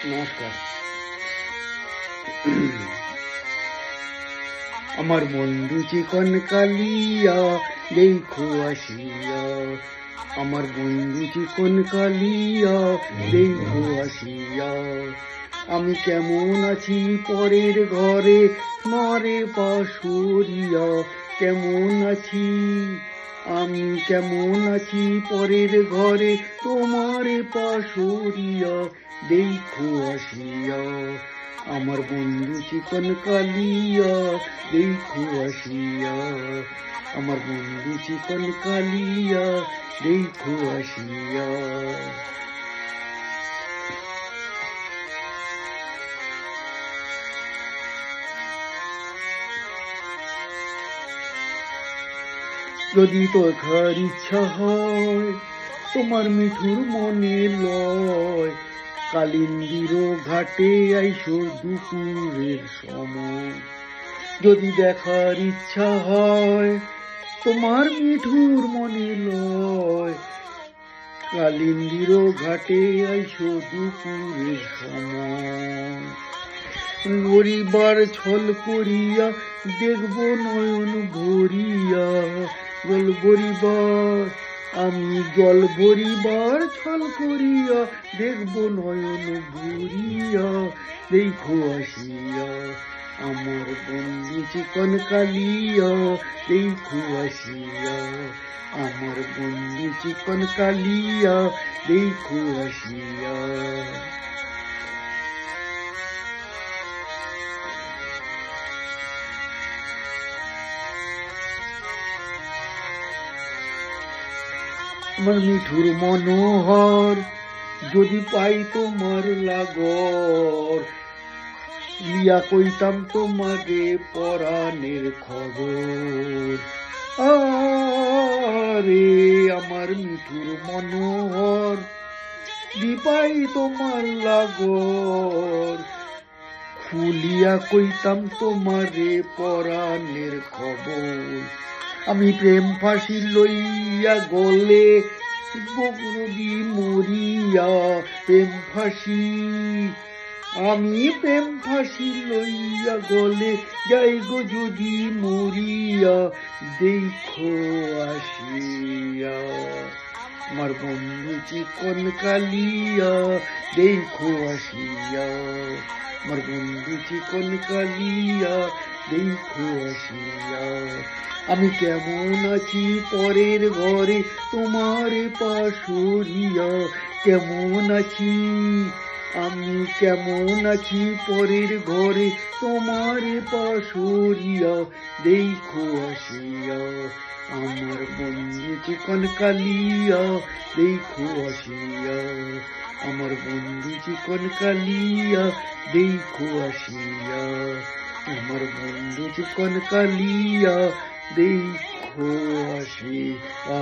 নমস্কার। আমার বন্ধু চিকন কালিয়া দেখো আসিয়া, আমার বন্ধু চিকন কালিয়া দেখো আসিয়া। আমি কেমন আছি পরের ঘরে মারে পাশুরিয়া, কেমন আছি আমি কেমন আছি পরের ঘরে তোমার পাশুরিয়া দেখো আসিয়া। আমার বন্ধু চিকন কালিয়া দেখো আসিয়া, আমার বন্ধু চিকন কালিয়া দেখো আসিয়া। যদি দেখার ইচ্ছা হয় তোমার মিঠুর মনে লয়, কালিন্দির ঘাটে আইসো দুপুরের সময়। যদি দেখার ইচ্ছা হয় তোমার মিঠুর মনে লয়, কালিন্দির ঘাটে আইসো দুপুরের সময়। গরিবার ছল করিয়া দেখব নয়ন ভরিয়া, জল ভরিবার আমি জল ভরিবার ছল করিয়া দেখব নয়ন ভরিয়া দেখো আসিয়া। আমার বন্ধু চিকন কালিয়া দেখো আসিয়া, আমার বন্ধু চিকন কালিয়া দেখো আসিয়া। আমার মিঠুর মনোহর যদি পাই তোমার লাগর, লিয়া কইতাম তোমারে পরাণের খবর। আরে আমার মিঠুর মনোহর দিপাই তোমার লাগর, খুলিয়া কইতাম তোমারে পরাণের খবর। আমি প্রেম ফাঁসি লইয়া গলে বকরদি মরিয়া, প্রেম ফাঁসি আমি প্রেম ফাঁসি লইয়া গলে যাই গো যদি মরিয়া দেখো আসিয়া। আমার বন্ধু চিকন কালিয়া দেখো আসিয়া, আমার বন্ধু চিকন কালিয়া দেখো আসিয়া। আমি কেমন আছি পরের ঘরে তোমার পাশুরিয়া, কেমন আছি আমি কেমন আছি পরের ঘরে তোমার পাশুরিয়া দেখো আসিয়া। আমার বন্ধু চিকন কালিয়া দেখো আসিয়া, আমার বন্ধু চিকন কালিয়া দেখো আসিয়া, আমার বন্ধু চিকন কালিয়া দেখো আসিয়া।